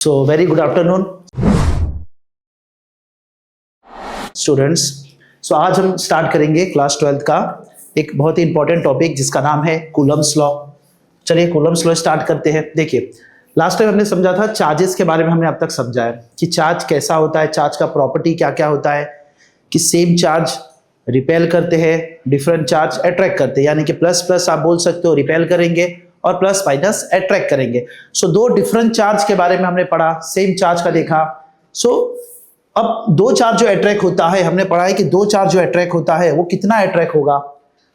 सो very good afternoon students. So आज हम start करेंगे क्लास 12th का एक बहुत ही इंपॉर्टेंट टॉपिक जिसका नाम है कूलम्स लॉ। चलिए कूलम्स लॉ स्टार्ट करते हैं। देखिए लास्ट टाइम हमने समझा था चार्जेस के बारे में, हमने अब तक समझा है कि चार्ज कैसा होता है, चार्ज का प्रॉपर्टी क्या क्या होता है, कि सेम चार्ज रिपेल करते हैं, डिफरेंट चार्ज अट्रैक्ट करते हैं, यानी कि प्लस प्लस आप बोल सकते हो रिपेल करेंगे और प्लस माइनस अट्रैक्ट करेंगे। सो दो डिफरेंट चार्ज के बारे में हमने पढ़ा, सेम चार्ज का देखा। सो अब दो चार्ज जो अट्रैक्ट होता है, हमने पढ़ा है कि दो चार्ज जो अट्रैक्ट होता है वो कितना अट्रैक्ट होगा।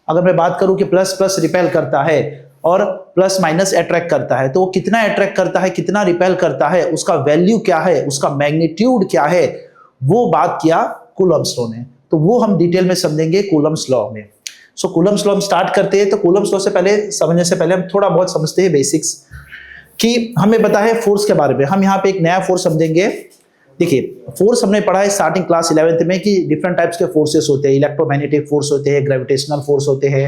अगर मैं बात करूं कि प्लस प्लस रिपेल करता है और प्लस माइनस अट्रैक्ट करता है, तो वो कितना अट्रैक्ट करता है, कितना रिपेल करता है, उसका वैल्यू क्या है, उसका मैग्नीट्यूड क्या है, वो बात किया कूलम्स लॉ ने। तो वो हम डिटेल में समझेंगे कूलम्स लॉ में। सो कूलम्स लॉ हम स्टार्ट करते हैं। तो कूलम्स लॉ से पहले समझने से पहले हम थोड़ा बहुत समझते हैं बेसिक्स, कि हमें पता है फोर्स के बारे में। हम यहाँ पे एक नया फोर्स समझेंगे। देखिए फोर्स हमने पढ़ा है स्टार्टिंग क्लास 11th में कि डिफरेंट टाइप्स के फोर्सेस होते हैं। इलेक्ट्रोमैग्नेटिक फोर्स होते हैं, ग्रेविटेशनल फोर्स होते हैं,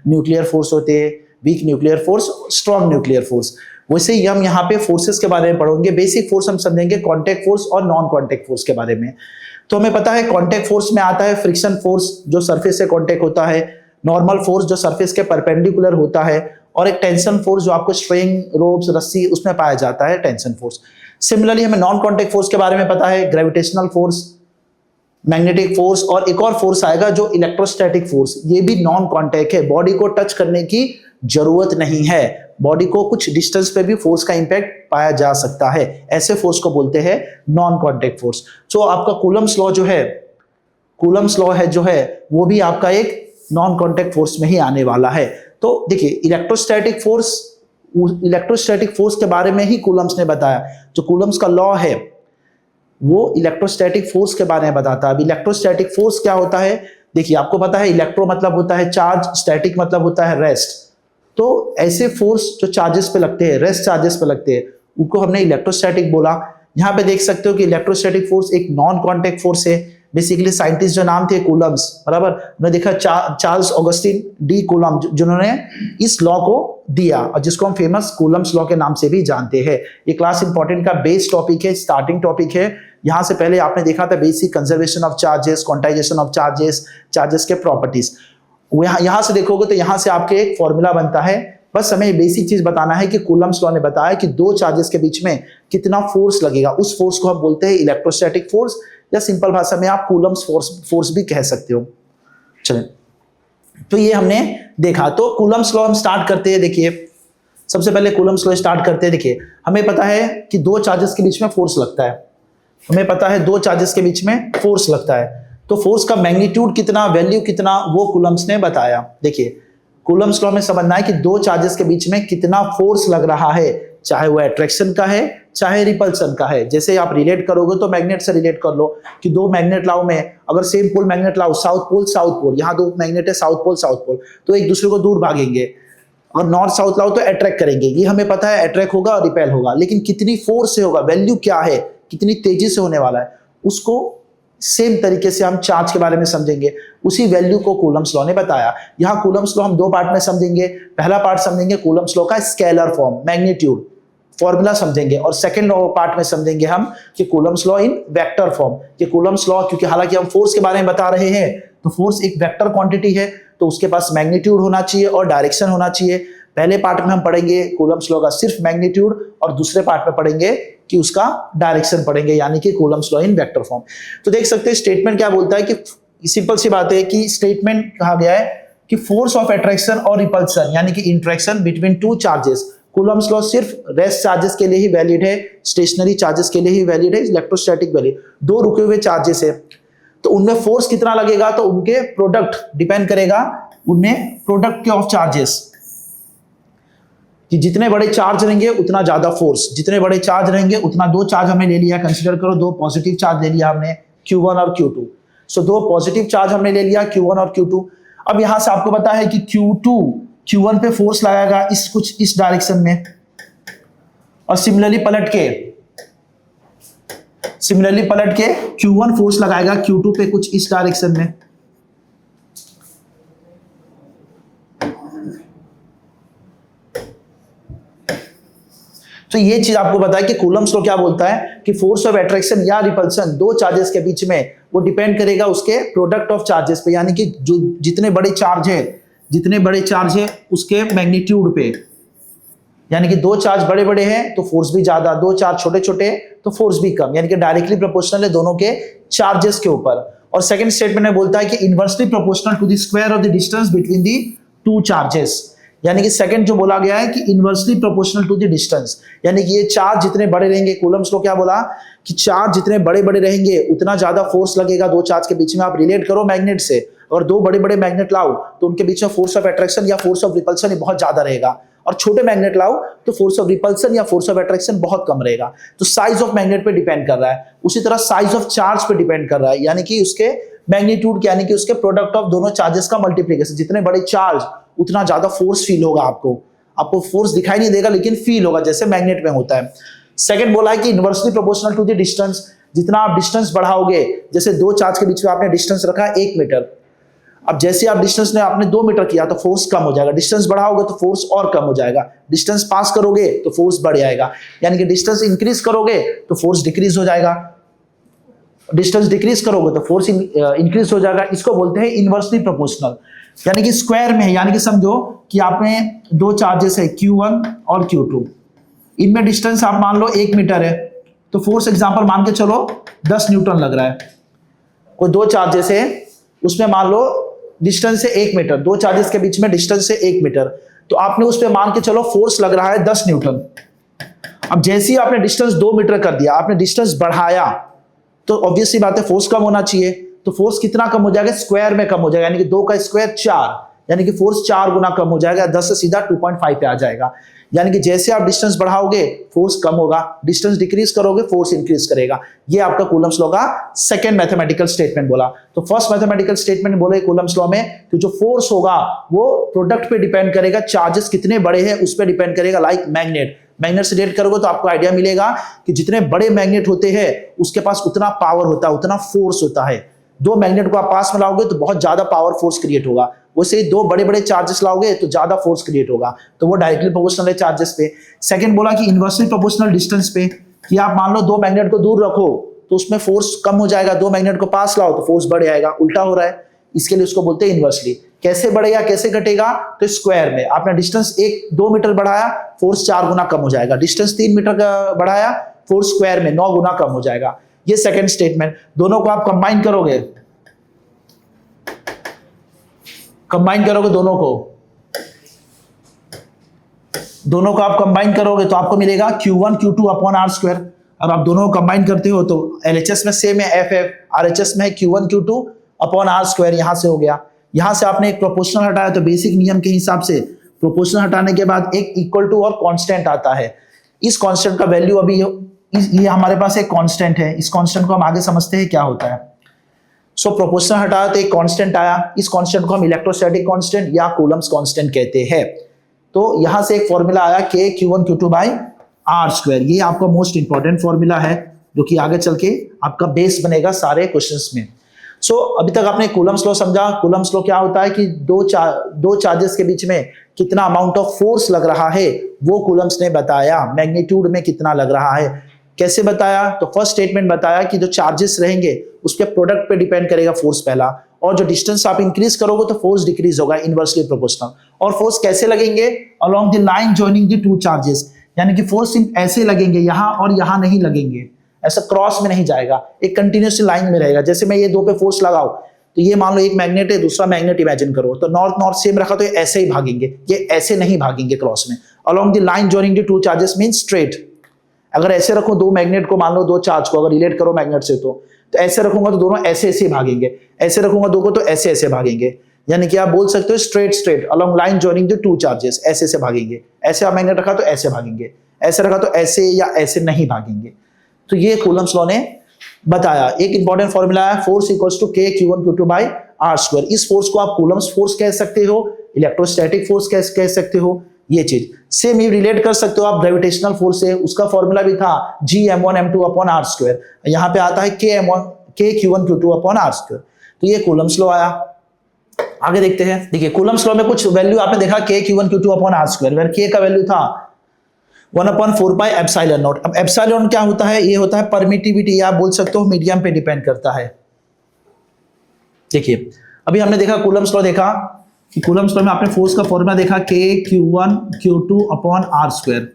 न्यूक्लियर फोर्स होते हैं, weak nuclear force, strong nuclear force. वैसे ही हम यहाँ पे फोर्सेस के बारे में पढ़ेंगे। बेसिक फोर्स हम समझेंगे कॉन्टैक्ट फोर्स और नॉन कॉन्टैक्ट फोर्स के बारे में। तो हमें पता है कॉन्टैक्ट फोर्स में आता है फ्रिक्शन फोर्स जो सरफेस से कॉन्टैक्ट होता है, नॉर्मल फोर्स जो सरफेस के परपेंडिकुलर होता है, और एक टेंशन फोर्स जो आपको स्ट्रिंग, रोप्स, रस्सी उसमें पाया जाता है, टेंशन फोर्स। सिमिलरली हमें नॉन कॉन्टैक्ट फोर्स के बारे में पता है ग्रेविटेशनल फोर्स, मैग्नेटिक फोर्स, और एक और फोर्स आएगा जो इलेक्ट्रोस्टैटिक फोर्स। ये भी नॉन कॉन्टैक्ट है, बॉडी को टच करने की जरूरत नहीं है, बॉडी को कुछ डिस्टेंस पे भी फोर्स का इंपैक्ट पाया जा सकता है। ऐसे फोर्स को बोलते हैं नॉन कॉन्टैक्ट फोर्स। सो आपका कूलम्स लॉ जो है, कूलम्स लॉ है जो है वो भी आपका एक नॉन कॉन्टैक्ट फोर्स में ही आने वाला है। तो देखिए इलेक्ट्रोस्टैटिक फोर्स के बारे में ही कूलम्स ने बताया। जो कूलम्स का लॉ है वो इलेक्ट्रोस्टैटिक फोर्स के बारे में बताता है। अब इलेक्ट्रोस्टैटिक फोर्स क्या होता है, देखिए आपको पता है इलेक्ट्रो मतलब होता है चार्ज, स्टैटिक मतलब होता है रेस्ट। तो ऐसे फोर्स जो चार्जेस पे लगते हैं, रेस्ट चार्जेस पे लगते हैं, उनको हमने इलेक्ट्रोस्टैटिक बोला। यहाँ पे देख सकते हो कि इलेक्ट्रोस्टैटिक फोर्स एक नॉन कॉन्टैक्ट फोर्स है। बेसिकली साइंटिस्ट जो नाम थे कूलम्स, बराबर, उन्होंने देखा चार्ल्स ऑगस्टिन डी कूलम, जिन्होंने इस लॉ को दिया और जिसको हम फेमस कूलम्स लॉ के नाम से भी जानते हैं। ये क्लास इंपॉर्टेंट का बेस टॉपिक है, स्टार्टिंग टॉपिक है। यहाँ से पहले आपने देखा था basic conservation of charges, quantization of charges, charges के प्रॉपर्टीज। यहां से देखोगे तो यहां से आपके एक फॉर्मूला बनता है। बस हमें बेसिक चीज बताना है कि कूलम्स लॉ ने बताया कि दो चार्जेस के बीच में कितना फोर्स लगेगा, उस फोर्स को हम बोलते हैं इलेक्ट्रोस्टैटिक फोर्स, या सिंपल भाषा में आप कूलम्स फोर्स भी कह सकते हो। चलें, तो ये हमने देखा। तो कूलम्स लॉ हम स्टार्ट करते हैं। देखिए सबसे पहले कूलम्स लॉ स्टार्ट करते हैं। देखिए हमें पता है कि दो चार्जेस के बीच में फोर्स लगता है, हमें पता है दो चार्जेस के बीच में फोर्स लगता है। तो फोर्स का मैग्नीट्यूड कितना, वैल्यू कितना, वो कूलम्स ने बताया। देखिए कूलम्स लॉ में समझना है कि दो चार्जेस के बीच में कितना फोर्स लग रहा है, चाहे वो अट्रैक्शन का है चाहे रिपल्सन का है। जैसे आप रिलेट करोगे तो मैग्नेट से रिलेट कर लो कि दो मैग्नेट लाओ, में अगर सेम पोल मैग्नेट लाओ, साउथ पोल, यहाँ दो मैग्नेट है साउथ पोल, तो एक दूसरे को दूर भागेंगे। और नॉर्थ साउथ लाओ तो अट्रैक्ट करेंगे, ये हमें पता है, अट्रैक्ट होगा और रिपेल होगा। लेकिन कितनी फोर्स से होगा, वैल्यू क्या है, कितनी तेजी से होने वाला है, उसको सेम तरीके से हम चार्ज के बारे में समझेंगे। उसी वैल्यू को कूलम्स लॉ ने बताया। यहाँ कूलम्स लॉ हम दो पार्ट में समझेंगे। पहला पार्ट समझेंगे कूलम्स लॉ का स्केलर फॉर्म, मैग्नीट्यूड, फॉर्मूला समझेंगे, और सेकंड पार्ट में समझेंगे हम कि Coulomb's law in vector form, कि कूलम्स लॉ, क्योंकि हालांकि हम फोर्स के बारे में बता रहे हैं, तो फोर्स एक वेक्टर क्वांटिटी है, तो उसके पास मैग्नीट्यूड होना चाहिए और डायरेक्शन होना चाहिए। पहले पार्ट में हम पढ़ेंगे कूलम्स लॉ का सिर्फ मैग्नीट्यूड, और दूसरे पार्ट में पढ़ेंगे कि उसका डायरेक्शन पढ़ेंगे, यानी कि Coulomb's law in vector form. तो देख सकते हैं स्टेटमेंट क्या बोलता है, कि सिंपल सी बात है कि स्टेटमेंट कहा गया है कि फोर्स ऑफ अट्रैक्शन और रिपल्सन, यानी कि interaction between two charges, Coulomb's law सिर्फ रेस्ट चार्जेस के लिए ही वैलिड है, स्टेशनरी चार्जेस के लिए ही वैलिड है, इलेक्ट्रोस्टैटिक वैलिड। दो रुके हुए चार्जेस है तो उनमें फोर्स कितना लगेगा, तो उनके प्रोडक्ट डिपेंड करेगा, उनमें प्रोडक्ट के ऑफ चार्जेस, कि जितने बड़े चार्ज रहेंगे उतना ज्यादा फोर्स, जितने बड़े चार्ज रहेंगे उतना, दो चार्ज हमने ले लिया, कंसीडर करो दो पॉजिटिव चार्ज ले लिया हमने, Q1 और Q2। सो दो पॉजिटिव चार्ज हमने ले लिया Q1 और Q2। अब यहां से आपको पता है कि Q2 Q1 पे फोर्स लगाएगा कुछ इस डायरेक्शन में, और सिमिलरली पलट के Q1 फोर्स लगाएगा Q2 पे कुछ इस डायरेक्शन में। तो तो ये चीज आपको पता है कि कूलम्स लॉ क्या बोलता है कि फोर्स ऑफ अट्रैक्शन या रिपल्सन दो चार्जेस के बीच में वो डिपेंड करेगा उसके प्रोडक्ट ऑफ चार्जेस पे, यानी कि जो जितने बड़े चार्ज है उसके मैग्नीट्यूड पे। यानी कि दो चार्ज बड़े बड़े हैं तो फोर्स भी ज्यादा, दो चार्ज छोटे छोटे तो फोर्स भी कम, यानी कि डायरेक्टली प्रोपोर्शनल है दोनों के चार्जेस के ऊपर। और सेकंड स्टेटमेंट में बोलता है कि inversely proportional to the square of the distance between the two charges. यानी कि सेकंड जो बोला गया है कि inversely proportional to the distance, यानी कि ये चार्ज जितने बड़े रहेंगे, कूलम्स को क्या बोला कि चार्ज जितने बड़े बड़े रहेंगे उतना ज्यादा फोर्स लगेगा दो चार्ज के बीच में। आप रिलेट करो मैग्नेट से, और दो बड़े बड़े मैग्नेट लाओ तो उनके बीच में फोर्स ऑफ अट्रैक्शन या फोर्स ऑफ रिपल्सन बहुत ज्यादा रहेगा, और छोटे मैग्नेट लाओ तो फोर्स ऑफ रिपल्सन या फोर्स ऑफ अट्रैक्शन बहुत कम रहेगा। तो साइज ऑफ मैग्नेट पे डिपेंड कर रहा है। उसी तरह साइज ऑफ चार्ज पे डिपेंड कर रहा है, यानी कि उसके मैग्नीट्यूड यानी कि उसके प्रोडक्ट ऑफ दोनों चार्जेस का मल्टीप्लिकेशन। जितने बड़े चार्ज उतना ज्यादा फोर्स फील होगा आपको फोर्स दिखाई नहीं देगा लेकिन फील होगा, जैसे मैग्नेट में होता है। सेकंड बोला है कि inversely proportional to the distance, जितना आप डिस्टेंस बढ़ाओगे, जैसे दो चार्ज के बीच में आपने डिस्टेंस रखा 1 मीटर, अब जैसे आप डिस्टेंस ने आपने 2 मीटर किया तो फोर्स कम हो जाएगा, डिस्टेंस बढ़ाओगे तो फोर्स और कम हो जाएगा, डिस्टेंस पास करोगे तो फोर्स बढ़ जाएगा, यानी कि डिस्टेंस इंक्रीज करोगे तो फोर्स डिक्रीज हो जाएगा, डिस्टेंस डिक्रीज करोगे तो फोर्स इंक्रीज हो जाएगा। इसको बोलते हैं इनवर्सली प्रोपोर्शनल, यानी कि स्क्वायर में है। यानी कि समझो कि आपने दो चार्जेस है Q1 और Q2, इनमें डिस्टेंस आप मान लो 1 मीटर है, तो फोर्स एग्जांपल मान के चलो 10 न्यूटन लग रहा है। कोई दो चार्जेस है उसमें मान लो डिस्टेंस है 1 मीटर, दो चार्जेस के बीच में डिस्टेंस है 1 मीटर, तो आपने उस पर मान के चलो फोर्स लग रहा है 10 न्यूटन। अब जैसे ही आपने डिस्टेंस 2 मीटर कर दिया, आपने डिस्टेंस बढ़ाया, तो ऑब्वियसली बात है फोर्स कम होना चाहिए, तो फोर्स कितना कम हो जाएगा, स्क्वायर में कम हो जाएगा, यानी कि 2 का स्क्वायर 4, यानी कि फोर्स 4 गुना कम हो जाएगा, 10 से सीधा 2.5 पे आ जाएगा। यानी कि जैसे आप डिस्टेंस बढ़ाओगे फोर्स कम होगा, डिस्टेंस डिक्रीज करोगे फोर्स इंक्रीज करेगा। ये आपका कूलम्स लॉ का सेकंड मैथमेटिकल स्टेटमेंट बोला। तो फर्स्ट मैथमेटिकल स्टेटमेंट बोले कूलम्स लॉ में कि जो फोर्स होगा वो प्रोडक्ट पे डिपेंड करेगा, चार्जेस कितने बड़े हैं उस पर डिपेंड करेगा। लाइक मैग्नेट से रिलेट करोगे तो आपको आइडिया मिलेगा कि जितने बड़े मैग्नेट होते हैं उसके पास उतना पावर होता है, उतना फोर्स होता है। दो मैग्नेट को आप पास में लाओगे तो बहुत ज्यादा पावर फोर्स क्रिएट होगा, वैसे ही दो बड़े बड़े चार्जेस लाओगे तो ज्यादा फोर्स क्रिएट होगा, तो वो डायरेक्टली प्रोपोर्शनल है चार्जेस पे। सेकंड बोला कि इनवर्सली प्रोपोर्शनल डिस्टेंस पे, कि आप मान लो दो मैग्नेट को दूर रखो तो उसमें फोर्स कम हो जाएगा, दो मैग्नेट को पास लाओ तो फोर्स बढ़ जाएगा, उल्टा हो रहा है, इसके लिए उसको बोलते हैं इनवर्सली। कैसे बढ़ेगा कैसे घटेगा, तो स्क्वायर में आपने डिस्टेंस 2 मीटर बढ़ाया फोर्स 4 गुना कम हो जाएगा, डिस्टेंस 3 मीटर का बढ़ाया फोर्स स्क्वायर में 9 गुना कम हो जाएगा। ये सेकंड स्टेटमेंट, दोनों को आप कंबाइन करोगे दोनों को आप कंबाइन करोगे तो आपको मिलेगा Q1 Q2 upon R square. अब आप दोनों को कंबाइन करते हो तो LHS में सेम है FF, RHS में है Q1 Q2 upon R square, यहां से हो गया। यहां से आपने एक प्रोपोर्शनल हटाया तो बेसिक नियम के हिसाब से प्रोपोर्शनल हटाने के बाद एक इक्वल टू और कांस्टेंट आता है। इस कांस्टेंट का वैल्यू अभी ये हमारे पास एक कांस्टेंट है, इस कांस्टेंट को हम आगे समझते हैं क्या होता है। सो प्रोपोर्शनल हटाया तो एक कांस्टेंट आया, इस कांस्टेंट को हम इलेक्ट्रोस्टैटिक कांस्टेंट या कूलम्स कांस्टेंट कहते हैं। तो यहां से एक फॉर्मूला आया K Q1 Q2 by R square, ये आपका मोस्ट इंपॉर्टेंट फॉर्मूला है जो कि आगे चल के आपका बेस बनेगा सारे क्वेश्चंस में। सो अभी तक आपने कूलम्स लॉ समझा। कूलम्स लॉ क्या होता है कि दो चार्जेस के बीच में कितना अमाउंट ऑफ फोर्स लग रहा है वो कूलम्स ने बताया, मैग्नीट्यूड में कितना लग रहा है। कैसे बताया, तो फर्स्ट स्टेटमेंट बताया कि जो चार्जेस रहेंगे उसके प्रोडक्ट पे डिपेंड करेगा फोर्स पहला, और जो डिस्टेंस आप इंक्रीज करोगे तो फोर्स डिक्रीज होगा, इनवर्सली प्रोपोर्शनल। और फोर्स कैसे लगेंगे, along the line joining the two charges, यानी कि फोर्स ऐसे लगेंगे यहां और यहां नहीं लगेंगे, ऐसा क्रॉस में नहीं जाएगा, एक कंटिन्यूस लाइन में रहेगा। जैसे मैं ये दो पे फोर्स लगाऊं तो ये मान लो एक मैग्नेट है दूसरा मैग्नेट इमेजिन करो, तो नॉर्थ सेम रखा तो ये ऐसे ही भागेंगे, ये ऐसे नहीं भागेंगे क्रॉस में। Along the line joining the two charges mean straight. अगर ऐसे रखो दो मैग्नेट को, मान लो दो चार्ज को अगर रिलेट करो मैग्नेट से, तो ऐसे रखूंगा तो दोनों ऐसे ऐसे भागेंगे, ऐसे रखूंगा दो को तो ऐसे ऐसे भागेंगे। यानी कि आप बोल सकते हो straight along line joining the two charges, ऐसे ऐसे भागेंगे। ऐसे आप मैग्नेट रखा तो ऐसे भागेंगे, ऐसे रखा तो ऐसे या ऐसे नहीं भागेंगे। तो ये कूलम्स लॉ ने बताया। एक इंपॉर्टेंट फॉर्मूला है force equals to K Q1 Q2 by R square. इस फोर्स को आप कूलम्स फोर्स कह सकते हो, इलेक्ट्रोस्टैटिक फोर्स कह सकते हो। ये चीज सेम ये रिलेट कर सकते हो आप ग्रेविटेशनल फोर्स से, उसका फॉर्मूला भी था G M1 M2 upon R square, यहाँ पे आता है K Q1 Q2 upon R square. तो ये कूलम्स लॉ आया। आगे देखते हैं। देखिए कूलम्स लॉ में कुछ वैल्यू आपने देखा K Q1 Q2 upon R square, where K का वैल्यू था 1/4πε0। अब एप्सिलॉन क्या होता है? ये होता है परमिटिविटी, या आप बोल सकते हो मीडियम पे डिपेंड करता है। देखिए अभी हमने देखा कूलम्स लॉ, देखा कि कूलम्स लॉ में आपने फोर्स का फॉर्मूला देखा K(Q1Q2)/r²।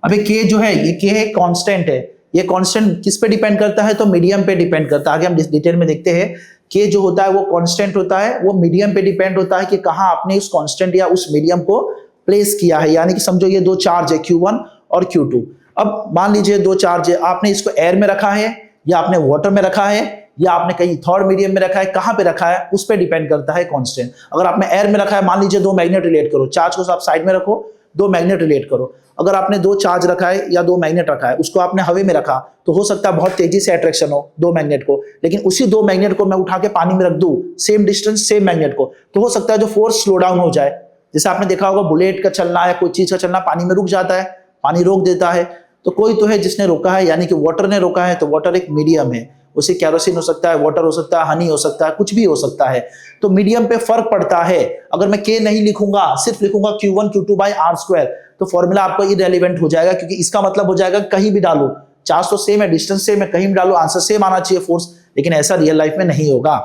अभी K जो है ये K है कांस्टेंट है, ये कांस्टेंट किस पे डिपेंड करता है? तो मीडियम पे डिपेंड करता है। आगे हम डिटेल में देखते हैं। K जो होता है वो कांस्टेंट होता है, वो मीडियम पे डिपेंड होता है कि कहां आपने उस कांस्टेंट या उस मीडियम को प्लेस किया है। यानी कि समझो ये दो चार्ज है Q1 और Q2। अब मान लीजिए दो चार्ज है, आपने इसको एयर में रखा है या आपने वाटर में रखा है या आपने कहीं थर्ड मीडियम में रखा है, कहां पे रखा है उस पे डिपेंड करता है कांस्टेंट। अगर आपने एयर में रखा है, मान लीजिए दो मैग्नेट रिलेट करो, चार्ज को आप साइड में रखो, दो मैग्नेट रिलेट करो। अगर आपने दो चार्ज रखा है या दो मैग्नेट रखा है, उसको आपने हवा में रखा, तो हो सकता है बहुत तेजी से अट्रैक्शन हो दो मैग्नेट को, लेकिन उसी दो मैग्नेट को मैं उठा के पानी में रख दूं, सेम डिस्टेंस सेम मैग्नेट को, तो हो सकता है जो फोर्स स्लो डाउन हो जाए। जैसे आपने देखा होगा बुलेट का चलना या कोई चीज का चलना पानी में रुक जाता है, पानी रोक देता है, तो कोई तो है जिसने रोका है, यानी कि वाटर ने रोका है। तो वाटर एक मीडियम है, उसे कैरोसिन हो सकता है, वाटर हो सकता है, हनी हो सकता है, कुछ भी हो सकता है। तो मीडियम पे फर्क पड़ता है। अगर मैं K नहीं लिखूंगा, सिर्फ लिखूंगा Q1Q2/r², तो फॉर्मूला आपको इररिलेवेंट हो जाएगा, क्योंकि इसका मतलब हो जाएगा कहीं भी डालो, चार्ज तो सेम है, डिस्टेंस सेम है, कहीं भी डालो आंसर सेम आना चाहिए फोर्स, लेकिन ऐसा रियल लाइफ में नहीं होगा।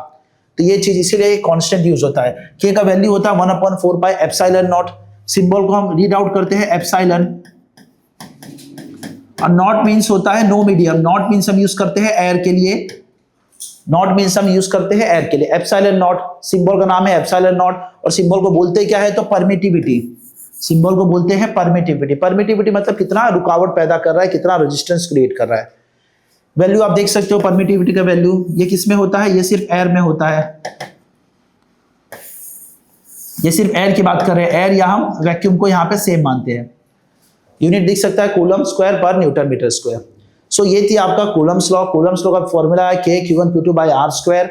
तो ये चीज इसीलिए कांस्टेंट यूज होता है। K का वैल्यू होता है 1/4πε0। सिंबल को हम रीड आउट करते हैं एप्सिलॉन, और नॉट मीन्स होता है नो मीडियम। नॉट मीन्स हम यूज करते हैं एयर के लिए, नॉट मीन्स हम यूज करते हैं एयर के लिए। एप्सिलॉन नॉट सिंबल का नाम है, एप्सिलॉन नॉट, और सिंबल को बोलते क्या है? तो परमिटिविटी। सिंबल को बोलते हैं परमिटिविटी। परमिटिविटी मतलब कितना रुकावट पैदा कर रहा है, कितना रेजिस्टेंस क्रिएट कर रहा है। वैल्यू आप देख सकते हो परमिटिविटी का वैल्यू, ये किस में होता है? ये सिर्फ एयर में होता है। ये सिर्फ एयर की बात कर रहे हैं, एयर या हम वैक्यूम को यहाँ पे सेम मानते हैं। यूनिट दिख सकता है कूलम स्क्वायर पर न्यूटन मीटर स्क्वायर। सो ये थी आपका कूलम्स लॉ। कूलम्स लॉ का फॉर्मूला है K(Q1Q2/r²।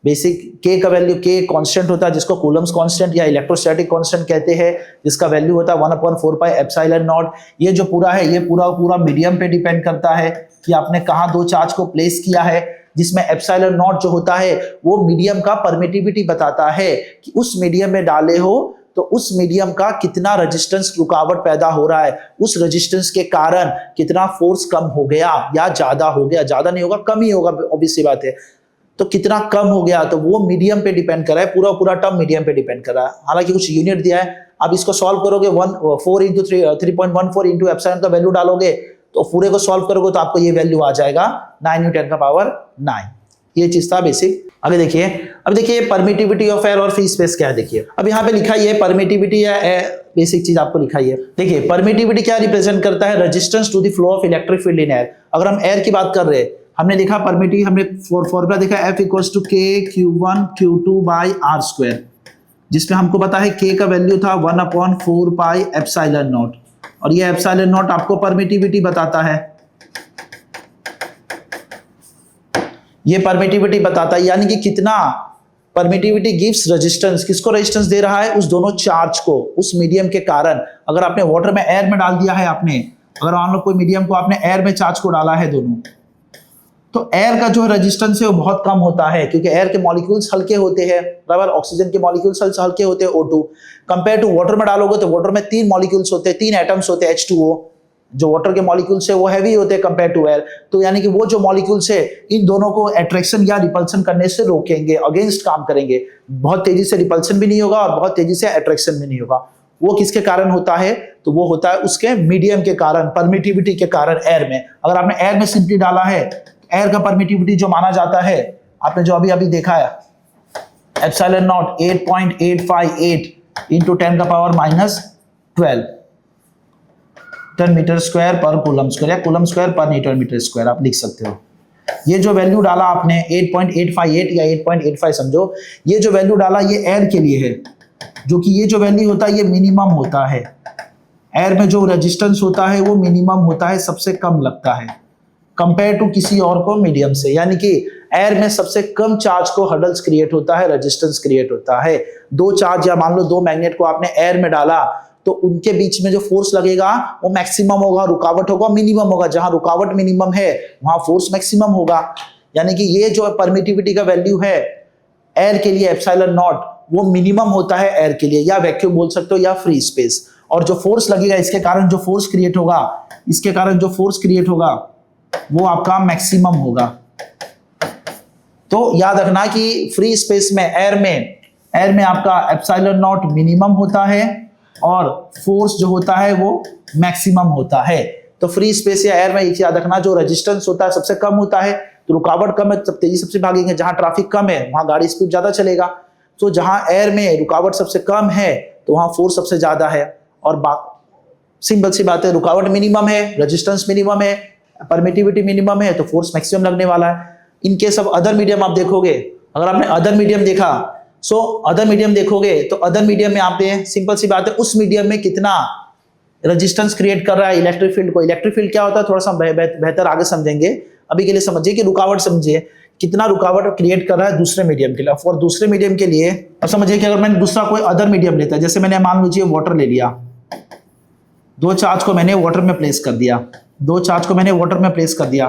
बेसिक K का वैल्यू, K कांस्टेंट होता है जिसको कूलम्स कांस्टेंट या इलेक्ट्रोस्टैटिक कांस्टेंट कहते हैं, जिसका वैल्यू होता है 1/4πε0। ये जो पूरा है, ये पूरा मीडियम पे डिपेंड करता है कि आपने कहाँ दो चार्ज को प्लेस किया है, जिसमें एप्सिलॉन नॉट जो होता है वो मीडियम का परमिटिविटी बताता है कि उस मीडियम में डाले हो तो उस मीडियम का कितना रेजिस्टेंस रुकावट पैदा हो रहा है, उस रेजिस्टेंस के कारण कितना फोर्स कम हो गया या ज्यादा हो गया। ज्यादा नहीं होगा, कम ही होगा, ऑब्वियस सी बात है। तो कितना कम हो गया, तो वो मीडियम पे डिपेंड कर रहा है, पूरा टर्म मीडियम पे डिपेंड कर रहा है। हालांकि कुछ यूनिट दिया है, आप इसको सॉल्व करोगे 4 × 3.14 इंटू एप्सिलॉन का वैल्यू डालोगे, तो पूरे को सॉल्व करोगे तो आपको ये वैल्यू आ जाएगा 9×10⁹। ये चीज था बेसिक। आगे देखिए, अब देखिए परमिटिविटी ऑफ एयर और फ्री स्पेस क्या है। देखिए अब यहाँ पे लिखा ही है परमिटिविटी या बेसिक चीज आपको लिखा ही है। देखिए परमिटिविटी क्या रिप्रेजेंट करता है? Resistance to the flow of electric field in air. अगर हम एयर की बात कर रहे हैं, हमने देखा परमिटिविटी, हमने फॉर्मूला देखा F = K(Q1Q2/r², जिसमें हमको पता है K का वैल्यू था 1/4πε0, और ये एप्सिलॉन नॉट आपको परमिटिविटी बताता है। ये परमिटिविटी बताता है, यानी कि कितना परमिटिविटी गिव्स रेजिस्टेंस। किसको रेजिस्टेंस दे रहा है? उस दोनों चार्ज को, उस मीडियम के कारण। अगर आपने वाटर में एयर में डाल दिया है, आपने अगर मान लो कोई मीडियम को आपने एयर में चार्ज को डाला है दोनों, तो एयर का जो रेजिस्टेंस है वो बहुत कम होता है, क्योंकि एयर के मॉलिक्यूल्स हल्के होते हैं, बराबर। ऑक्सीजन के मॉलिक्यूल्स हल्के होते हैं O2। कंपेयर टू वाटर में डालोगे तो वाटर में 3 मॉलिक्यूल्स होते हैं, 3 एटम्स होते हैं H2O। जो वाटर के मॉलिक्यूल्स है वो हैवी होते हैं कंपेयर टू एयर। तो यानी कि वो जो मॉलिक्यूल्स है इन दोनों को अट्रैक्शन या रिपल्सन करने से रोकेंगे, अगेंस्ट काम करेंगे। बहुत तेजी से रिपल्सन भी नहीं होगा और बहुत तेजी से अट्रैक्शन भी नहीं होगा। वो किसके कारण होता है? तो वो होता है उसके मीडियम के कारण, परमिटिविटी के कारण एयर में। अगर आपने एयर में सिंपली डाला है, एयर का परमिटिविटी जो माना जाता है, आपने जो अभी देखा है epsilon naught 8.858 × 10⁻⁻12 newton metre square पर कूलम स्क्वायर, या कूलम स्क्वायर पर न्यूटन मीटर स्क्वायर आप लिख सकते हो। ये जो वैल्यू डाला आपने 8.858 या 8.85 समझो, ये जो वैल्यू डाला ये एयर के लिए है, जो कि ये जो वैल्यू होता है ये मिनिमम होता है। एयर में जो रेजिस्टेंस होता है वो मिनिमम होता है, सबसे कम लगता है कंपेयर टू किसी और को मीडियम से। यानी कि एयर में सबसे कम चार्ज को हर्डल्स क्रिएट होता है, रेजिस्टेंस क्रिएट होता है। दो चार्ज या मान लो दो मैग्नेट को आपने एयर में डाला तो उनके बीच में जो फोर्स लगेगा वो मैक्सिमम होगा, रुकावट होगा मिनिमम होगा। जहां रुकावट मिनिमम है वहां फोर्स मैक्सिमम होगा। यानी कि ये जो परमिटिविटी का वैल्यू है एयर के लिए एप्सिलॉन नॉट, वो मिनिमम होता है एयर के लिए, या वैक्यूम बोल सकते हो या फ्री स्पेस। और जो फोर्स लगेगा इसके कारण जो फोर्स क्रिएट होगा, इसके कारण जो फोर्स क्रिएट होगा वो आपका मैक्सिमम होगा। तो याद रखना कि फ्री स्पेस में एयर में आपका एप्सिलॉन नॉट मिनिमम होता है और फोर्स जो होता है वो मैक्सिमम होता है। तो फ्री स्पेस या एयर में एक याद रखना, जो रेजिस्टेंस होता है सबसे कम होता है, तो रुकावट कम है तो तेजी सबसे भागेंगे। जहां ट्रैफिक कम है वहां गाड़ी स्पीड ज्यादा चलेगा। तो जहां एयर में रुकावट सबसे कम है तो वहां फोर्स सबसे ज्यादा है। और सिंपल सी बात है, रुकावट मिनिमम है, रेजिस्टेंस मिनिमम है, परमिटिविटी मिनिमम है, तो फोर्स मैक्सिमम लगने वाला है। In case of other medium आप देखोगे, अगर आपने अदर मीडियम देखा, अदर मीडियम देखोगे तो अदर मीडियम में आप सिंपल सी बात है, उस मीडियम में कितना रेजिस्टेंस क्रिएट कर रहा है इलेक्ट्रिक फील्ड को। इलेक्ट्रिक फील्ड क्या होता है थोड़ा सा बेहतर आगे समझेंगे, अभी के लिए समझिए कि रुकावट समझिए, कितना रुकावट क्रिएट कर रहा है दूसरे मीडियम के लिए। और दूसरे मीडियम के लिए अब समझिए कि अगर मैंने दूसरा कोई अदर मीडियम लेता है, जैसे मैंने मान लीजिए वाटर ले लिया, दो चार्ज को मैंने वाटर में प्लेस कर दिया,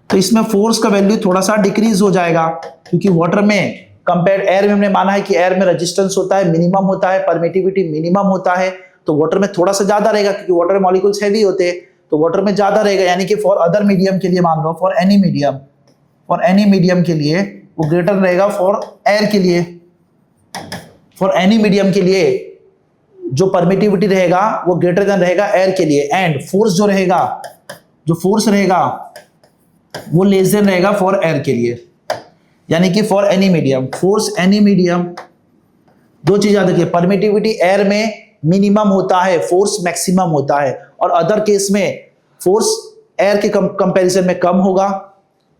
तो इसमें फोर्स का वैल्यू थोड़ा सा डिक्रीज हो जाएगा, क्योंकि वाटर में कंपेयर एयर में हमने माना है कि एयर में रेजिस्टेंस होता है, मिनिमम होता है, परमिटिविटी मिनिमम होता है, तो वाटर में थोड़ा सा ज्यादा रहेगा, क्योंकि वाटर में मॉलिक्यूल्स हैवी होते हैं, तो वाटर में ज्यादा रहेगा। यानी कि फॉर अदर मीडियम के लिए मान लो, फॉर एनी मीडियम के लिए वो ग्रेटर रहेगा फॉर एयर के लिए। फॉर एनी मीडियम के लिए जो परमिटिविटी रहेगा वो ग्रेटर देन रहेगा एयर के लिए, एंड फोर्स जो रहेगा वो लेस देन रहेगा फॉर एयर के लिए। यानी कि for any medium, force any medium, दो चीज याद रखिए, परमिटिविटी एयर में मिनिमम होता है, फोर्स मैक्सिमम होता है, और अदर केस में फोर्स एयर के कंपैरिजन में कम होगा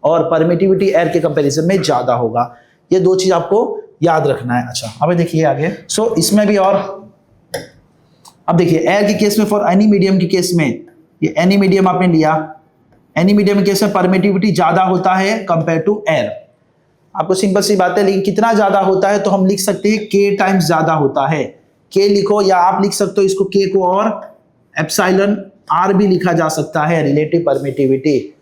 और परमिटिविटी एयर के कंपैरिजन में ज्यादा होगा। ये दो चीज आपको याद रखना है। अच्छा अब देखिए आगे, इसमें भी और अब देखिए एयर के केस में, फॉर एनी मीडियम के केस में, ये एनी मीडियम आपने लिया, एनी मीडियम के केस में परमिटिविटी ज्यादा होता है कंपेयर टू एयर। आपको सिंपल सी बात है, लेकिन कितना ज्यादा होता है तो हम लिख सकते हैं k टाइम्स ज्यादा होता है। k लिखो, या आप लिख सकते हो इसको k को और एप्सिलॉन r भी लिखा जा सकता है, रिलेटिव परमिटिविटी।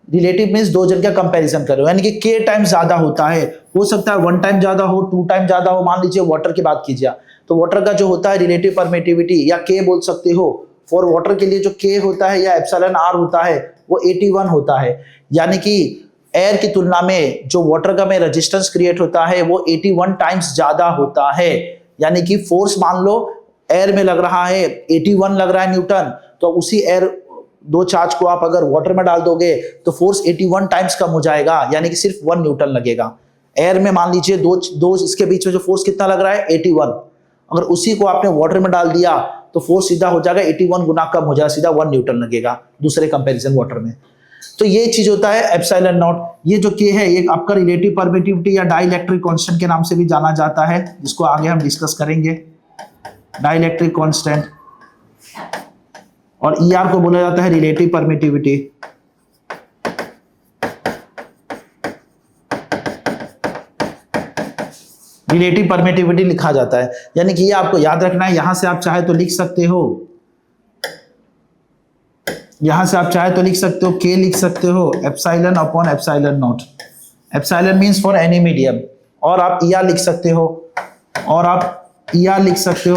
रिलेटिव मींस दो जन का कंपैरिजन करो, यानी कि k टाइम्स ज्यादा होता है। हो सकता है 1 टाइम ज्यादा हो, 2 टाइम ज्यादा हो। मान लीजिए वाटर की बात कीजिए तो वाटर का जो होता है रिलेटिव परमिटिविटी, या k बोल सकते हो, फॉर वाटर के लिए जो k होता है या एप्सिलॉन r होता है वो 81 होता है। यानी कि एयर की तुलना में जो वाटर का में रेजिस्टेंस क्रिएट होता है वो 81 टाइम्स ज्यादा होता है। यानी कि फोर्स मान लो एयर में लग रहा है 81 लग रहा है न्यूटन, तो उसी एयर दो चार्ज को आप अगर वाटर में डाल दोगे तो फोर्स 81 टाइम्स कम हो जाएगा, यानी कि सिर्फ 1 न्यूटन लगेगा। एयर में मान लीजिए दो इसके बीच में जो फोर्स कितना लग रहा है 81, अगर उसी को आपने वाटर में डाल दिया तो फोर्स सीधा हो जाएगा 81 गुना कम हो जाएगा, सीधा 1 न्यूटन लगेगा दूसरे कंपैरिजन वाटर में। तो ये चीज होता है एप्सिलॉन नॉट। ये जो के है ये आपका रिलेटिव परमिटिविटी या डाइलेक्ट्रिक कांस्टेंट के नाम से भी जाना जाता है, जिसको आगे हम डिस्कस करेंगे, डाइलेक्ट्रिक कांस्टेंट। और ER को बोला जाता है रिलेटिव परमिटिविटी। रिलेटिव परमिटिविटी लिखा जाता है, यानी कि ये आपको याद रखना है। यहां से आप चाहे तो लिख सकते हो, k लिख सकते हो epsilon upon epsilon not. Epsilon means for any medium, और आप ER लिख सकते हो,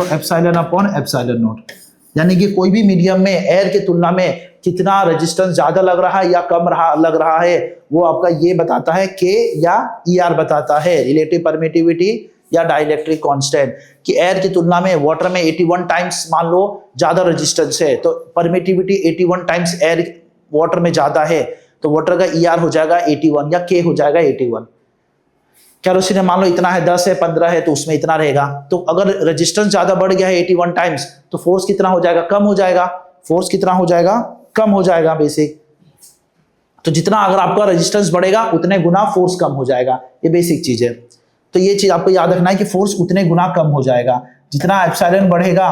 एप्सिलॉन अपॉन एप्सिलॉन नॉट। यानी कि कोई भी मीडियम में एयर के तुलना में कितना रेजिस्टेंस ज्यादा लग रहा है या कम लग रहा है वो आपका ये बताता है, k या ER बताता है, रिलेटिव परमिटिविटी या डाइलेक्ट्रिक कांस्टेंट। कि एयर की तुलना में वाटर में 81 टाइम्स मान लो ज्यादा रेजिस्टेंस है, तो परमिटिविटी 81 टाइम्स एयर वाटर में ज्यादा है, तो वाटर का ER हो जाएगा 81 या k हो जाएगा 81। कैरोसिन मान लो इतना है, 10 है, 15 है, तो उसमें इतना रहेगा। तो अगर रेजिस्टेंस ज्यादा बढ़ गया है 81 टाइम्स, तो फोर्स कितना हो जाएगा, कम हो जाएगा। फोर्स कितना हो जाएगा, कम हो जाएगा बेसिक। तो जितना अगर आपका रेजिस्टेंस बढ़ेगा उतने गुना फोर्स कम हो जाएगा, ये बेसिक चीज है। तो ये चीज आपको याद रखना है कि फोर्स उतने गुना कम हो जाएगा, जितना एप्सिलॉन बढ़ेगा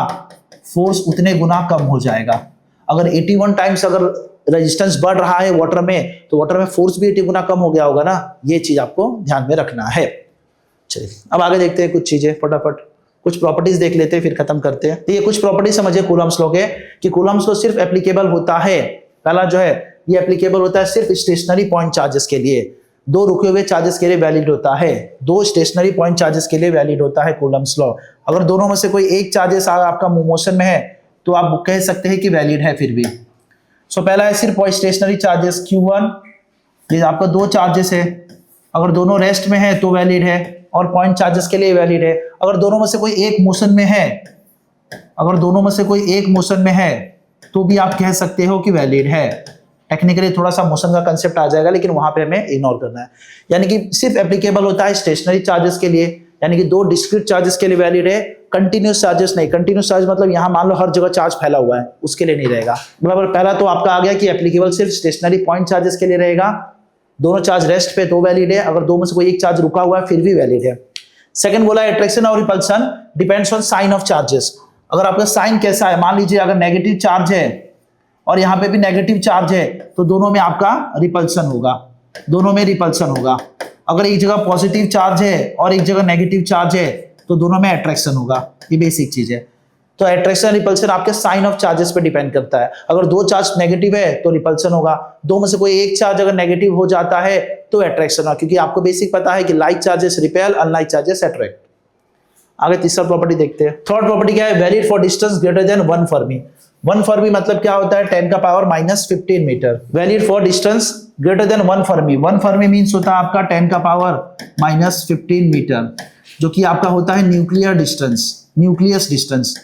फोर्स उतने गुना कम हो जाएगा। अगर 81 टाइम्स अगर रेजिस्टेंस बढ़ रहा है वाटर में, तो वाटर में फोर्स भी 80 गुना कम हो गया होगा ना। ये चीज आपको ध्यान में रखना है। चलिए अब आगे देखते हैं कुछ चीजें, फटाफट कुछ प्रॉपर्टीज देख लेते हैं फिर खत्म करते हैं। तो ये कुछ प्रॉपर्टीज समझिए कूलम्ब्स लॉ के, कि कूलम्ब्स लॉ सिर्फ एप्लीकेबल होता है, पहला जो है ये एप्लीकेबल होता है सिर्फ स्टेशनरी पॉइंट चार्जेस के लिए। दो रुके हुए चार्जेस के लिए वैलिड होता है, दो स्टेशनरी पॉइंट चार्जेस के लिए वैलिड होता है कूलम्स लॉ। अगर दोनों में से कोई एक चार्जेस आपका मोशन में है तो आप कह सकते हैं कि वैलिड है फिर भी। सो पहला है सिर्फ स्टेशनरी चार्जेस Q1, ये आपका दो चार्जेस है, अगर दोनों रेस्ट में है तो वैलिड है, और पॉइंट चार्जेस के लिए वैलिड है। अगर दोनों में से कोई एक मोशन में है, अगर दोनों में से कोई एक मोशन में है तो भी आप कह सकते हो कि वैलिड है। टेक्निकली थोड़ा सा मोशन का कंसेप्ट आ जाएगा, लेकिन वहां पे हमें इग्नोर करना है। यानी कि सिर्फ एप्लीकेबल होता है स्टेशनरी चार्जेस के लिए, यानी कि दो डिस्क्रीट चार्जेस के लिए वैलिड है, कंटिन्यूस चार्जेस नहीं। कंटिन्यूस चार्ज मतलब यहां मान लो हर जगह चार्ज फैला हुआ है, उसके लिए नहीं रहेगा। बराबर, पहला तो आपका आ गया कि एप्लीकेबल सिर्फ स्टेशनरी पॉइंट चार्जेस के लिए रहेगा, दोनों चार्ज रेस्ट पे तो वैलिड है, अगर दो में से कोई एक चार्ज रुका हुआ है फिर भी वैलिड है। सेकंड बोला अट्रैक्शन और repulsion depends on sign of charges. अगर आपका साइन कैसा है, मान लीजिए अगर नेगेटिव चार्ज है और यहाँ पे भी नेगेटिव चार्ज है तो दोनों में आपका रिपल्सन होगा, दोनों में रिपल्सन होगा। अगर एक जगह पॉजिटिव चार्ज है और एक जगह नेगेटिव चार्ज है तो दोनों में अट्रैक्शन होगा, ये बेसिक चीज है। तो अट्रैक्शन रिपल्सन आपके साइन ऑफ चार्जेस पे डिपेंड करता है। अगर दो चार्ज नेगेटिव है तो रिपल्सन होगा, दो में से कोई एक चार्ज अगर नेगेटिव हो जाता है तो अट्रैक्शन होगा, क्योंकि आपको बेसिक पता है कि like charges repel, unlike charges attract. आगे तीसरा प्रॉपर्टी देखते हैं। थर्ड प्रॉपर्टी क्या है, valid for distance greater than 1 fermi. 1 fermi मतलब क्या होता है, 10 का power -15 metre. Valid for distance greater than 1 fermi. 1 fermi means होता है आपका 10 का पावर -15 मीटर, जो कि आपका होता है nuclear distance, nucleus distance,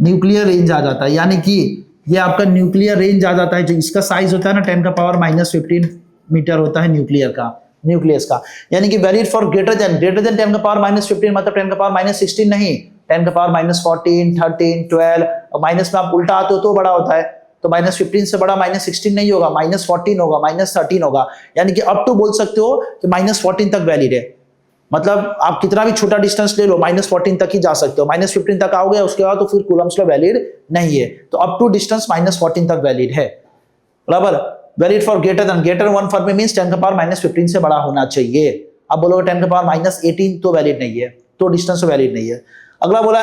nuclear range आ जाता है। यानी कि ये आपका न्यूक्लियर रेंज आ जाता है, जो इसका साइज होता है ना 10 का पावर -15 मीटर होता है न्यूक्लियर का, न्यूक्लियस का। यानी कि वैलिड फॉर ग्रेटर देन 10 का पावर -15 मतलब 10 का पावर -16 नहीं, 10 का पावर -14, 13, 12, और माइनस में आप उल्टा आते हो तो बड़ा होता है, तो -15 से बड़ा -16 नहीं होगा, -14 होगा, -13 होगा। यानी कि अप टू बोल सकते हो कि -14 तक वैलिड है। मतलब आप कितना भी छोटा डिस्टेंस ले लो -14 तक ही जा सकते हो, -15 तक आओगे उसके बाद तो फिर कूलम्स लॉ वैलिड नहीं है। तो अप टू डिस्टेंस -14 तक वैलिड है। बराबर, valid for greater 1 fermi means 10 का पावर -15 से बड़ा होना चाहिए। अब बोलोगे 10 का पावर -18 तो वैलिड नहीं है, तो डिस्टेंस वैलिड नहीं है। अगला बोला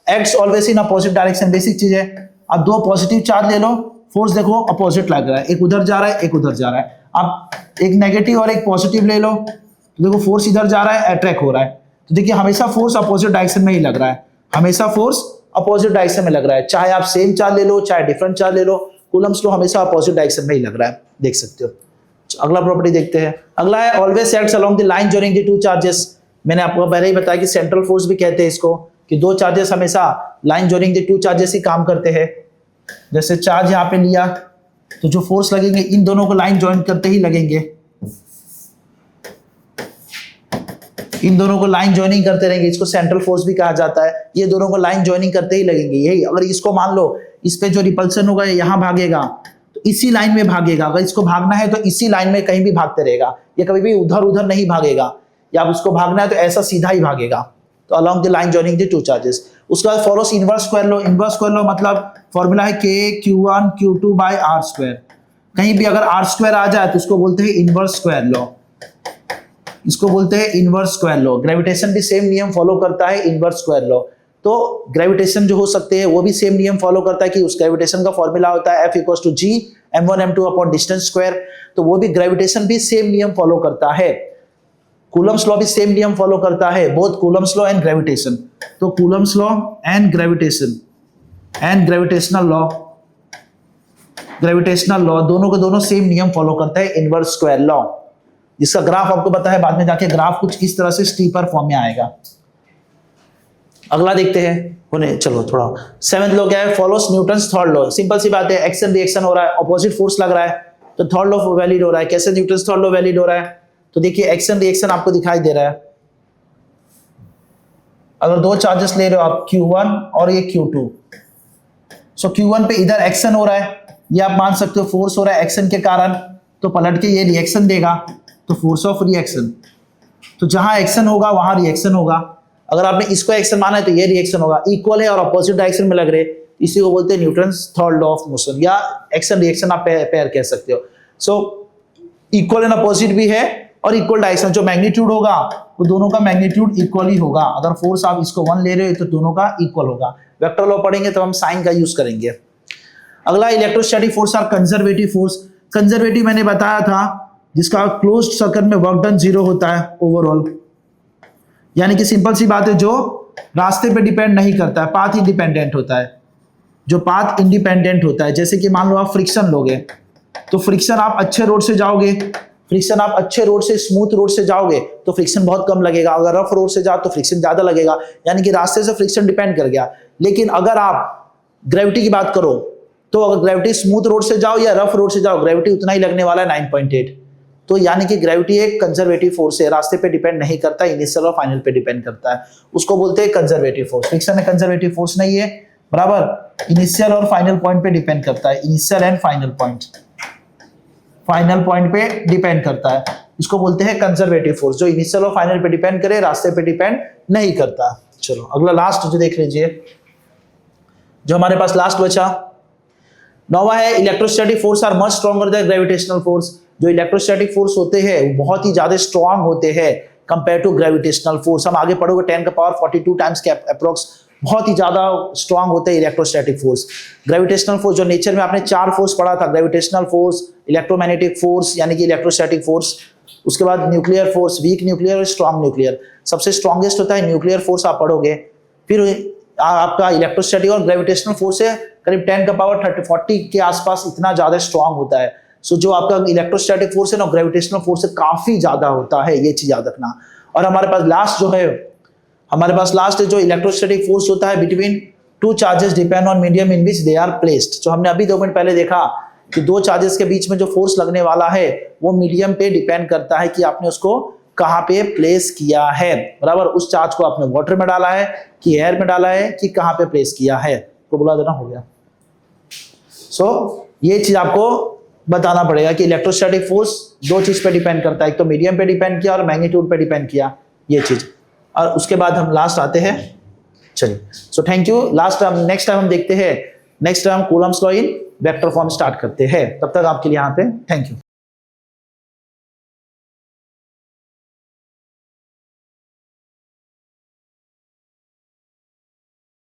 acts always in opposite direction. Basic चीज है, अब दो पॉजिटिव चार्ज ले लो, फोर्स देखो अपोजिट लग रहा है, एक उधर जा रहा है एक उधर जा रहा है। अब एक नेगेटिव और एक पॉजिटिव ले लो, तो देखो फोर्स इधर जा रहा है, अट्रैक्ट हो रहा है। तो देखिए हमेशा फोर्स अपोजिट डायरेक्शन में ही लग रहा है, हमेशा फोर्स अपोजिट डायरेक्शन में लग रहा है, चाहे आप सेम चार्ज ले लो चाहे डिफरेंट चार्ज ले लो, कूलम्स लॉ हमेशा अपोजिट डायरेक्शन में ही लग रहा है, देख सकते हो। अगला प्रॉपर्टी देखते हैं। अगला है always acts along the line joining the two charges. मैंने आपको पहले ही बताया कि सेंट्रल फोर्स भी कहते हैं इसको, कि दो चार्जेस हमेशा line joining the two charges ही काम करते हैं। जैसे चार्ज यहाँ पे लिया तो जो फोर्स लगेंगे इन दोनों को लाइन ज्वाइन करते ही लगेंगे, इन दोनों को लाइन ज्वाइनिंग करते रहेंगे, इसको सेंट्रल फोर्स भी कहा जाता है। ये दोनों को लाइन ज्वाइनिंग करते ही लगेंगे। यही अगर इसको मान लो इस पे जो रिपल्सन होगा यहाँ भागेगा तो इसी लाइन में भागेगा, अगर इसको भागना है तो इसी लाइन में कहीं भी भागते रहेगा, ये कभी भी उधर उधर नहीं भागेगा, या अब उसको भागना है तो ऐसा सीधा ही भागेगा। तो along the line joining the two charges. उसके बाद follows inverse square law. Inverse square law मतलब फॉर्मूला है K Q2 by R square. कहीं भी अगर R स्क्वायर आ जाए तो उसको बोलते हैं इनवर्स स्क्वायर लॉ, इसको बोलते हैं इनवर्स स्क्वायर लॉ। ग्रेविटेशन भी सेम नियम फॉलो करता है, इनवर्स स्क्वायर लॉ। तो ग्रेविटेशन जो हो सकते हैं वो भी सेम नियम फॉलो करता है कि उस ग्रेविटेशन का फॉर्मूला होता है F = G m1 m2 upon distance square. तो वो भी ग्रेविटेशन भी सेम नियम फॉलो करता है। कूलम्स लॉ भी सेम नियम फॉलो करता है, both Coulomb's law and gravitation. तो Coulomb's law and gravitation and gravitational law दोनों के दोनों सेम नियम फॉलो करते हैं, इनवर्स स्क्वायर लॉ। जिसका ग्राफ आपको पता है, बाद में जाके ग्राफ कुछ इस तरह से स्टीपर फॉर्म में आएगा। अगला देखते हैं होने, चलो थोड़ा 7th लॉ क्या है, follows Newton's third law. Simple सी बात है, एक्शन रिएक्शन हो रहा है, अपोजिट फोर्स लग रहा है, तो थर्ड लॉ वैलिड हो रहा है। कैसे न्यूटन्स थर्ड लॉ वैलिड हो रहा है, तो देखिए एक्शन रिएक्शन आपको दिखाई दे रहा है। अगर दो चार्जेस ले रहे हो आप Q1 और ये Q2, सो Q1 पे इधर एक्शन हो रहा है, ये आप मान सकते हो फोर्स हो रहा है एक्शन के कारण, तो पलट के ये रिएक्शन देगा, तो फोर्स ऑफ रिएक्शन। तो जहां एक्शन होगा वहां रिएक्शन होगा। अगर आपने इसको एक्शन माना है तो ये रिएक्शन होगा। इक्वल है और अपोजिट डायरेक्शन में लग रहे, इसी को बोलते हैं Newton's third law of motion, या एक्शन रिएक्शन आप पेयर कह सकते हो। सो इक्वल एंड अपोजिट भी है, और इक्वल डायरेक्शन, जो मैग्नीट्यूड होगा वो दोनों का मैग्नीट्यूड इक्वल ही होगा। अगर फोर्स आप इसको 1 ले रहे हो तो दोनों का इक्वल होगा। वेक्टर लॉ पढ़ेंगे तो हम साइन का यूज करेंगे। अगला इलेक्ट्रोस्टैटिक फोर्स और कंजर्वेटिव फोर्स। कंजर्वेटिव मैंने बताया था जिसका क्लोज्ड सर्कल में वर्क डन 0 होता है ओवरऑल। यानी कि सिंपल सी बात है, जो रास्ते पे डिपेंड नहीं करता है, पाथ इंडिपेंडेंट होता है, जो पाथ इंडिपेंडेंट होता है। जैसे कि मान लो आप फ्रिक्शन लोगे, तो फ्रिक्शन आप अच्छे रोड से जाओगे, फ्रिक्शन आप अच्छे रोड से, स्मूथ रोड से जाओगे तो फ्रिक्शन बहुत कम लगेगा। अगर रफ रोड से जाओ तो फ्रिक्शन ज्यादा लगेगा। यानी कि रास्ते से फ्रिक्शन डिपेंड कर गया। लेकिन अगर आप ग्रेविटी की बात करो, तो अगर ग्रेविटी स्मूथ रोड से जाओ या रफ रोड से जाओ, ग्रेविटी उतना ही लगने वाला है, 9.8। तो यानी कि ग्रेविटी एक कंजर्वेटिव फोर्स है, रास्ते पे डिपेंड नहीं करता, इनिशियल और फाइनल पे डिपेंड करता है। उसको बोलते हैं कंजर्वेटिव फोर्स। फ्रिक्शन एक कंजर्वेटिव फोर्स नहीं है, बराबर। इनिशियल और फाइनल पॉइंट पे डिपेंड करता है, initial and final point, final point पे डिपेंड करता है। इसको बोलते हैं कंजर्वेटिव फोर्स, जो इनिशियल और फाइनल पे डिपेंड करे, रास्ते पे डिपेंड नहीं करता। चलो अगला लास्ट जो देख लीजिए, जो हमारे पास लास्ट बचा, 9वां है electrostatic force are much stronger than gravitational force. जो इलेक्ट्रोस्टैटिक फोर्स होते हैं वो बहुत ही ज्यादा स्ट्रॉन्ग होते हैं कंपेयर टू ग्रेविटेशनल फोर्स। हम आगे पढ़ोगे 10 का पावर 42 टाइम्स के अप्रोक्स, बहुत ही ज्यादा स्ट्रॉन्ग होते हैं इलेक्ट्रोस्टैटिक फोर्स। ग्रेविटेशनल फोर्स जो नेचर में आपने 4 फोर्स पढ़ा था, ग्रेविटेशनल फोर्स, इलेक्ट्रोमैग्नेटिक फोर्स यानी कि इलेक्ट्रोस्टैटिक फोर्स, उसके बाद न्यूक्लियर फोर्स, वीक न्यूक्लियर और स्ट्रॉन्ग न्यूक्लियर। सबसे स्ट्रॉन्गेस्ट होता है न्यूक्लियर फोर्स, आप पढ़ोगे। फिर आपका इलेक्ट्रोस्टैटिक और ग्रेविटेशनल फोर्स है करीब 10 का पावर 40 के आसपास, इतना ज्यादा स्ट्रॉन्ग होता है। सो जो आपका इलेक्ट्रोस्टैटिक फोर्स है ना, ग्रेविटेशनल फोर्स से काफी ज्यादा होता है, ये चीज याद रखना। और हमारे पास लास्ट जो है, हमारे पास लास्ट जो इलेक्ट्रोस्टैटिक फोर्स होता है between 2 charges depend on medium in which they are placed. जो हमने अभी 2 मिनट पहले देखा कि 2 चार्जेस के बीच में जो फोर्स लगने वाला है वो मीडियम पे डिपेंड करता है कि आपने उसको कहां पे प्लेस किया है, बराबर। उस चार्ज को आपने वाटर में डाला है कि एयर में डाला है कि कहां पे प्लेस किया है, तो बुला देना, हो गया। सो ये चीज आपको बताना पड़ेगा कि इलेक्ट्रोस्टैटिक फोर्स 2 चीज पे डिपेंड करता है, एक तो मीडियम पे डिपेंड किया और मैग्नीट्यूड पे डिपेंड किया, ये चीज। और उसके बाद हम लास्ट आते हैं, चलिए। So thank you. Last time, next time हम देखते हैं, next time Coulomb's law in vector form start करते हैं। तब तक आपके लिए यहाँ पे थैंक यू।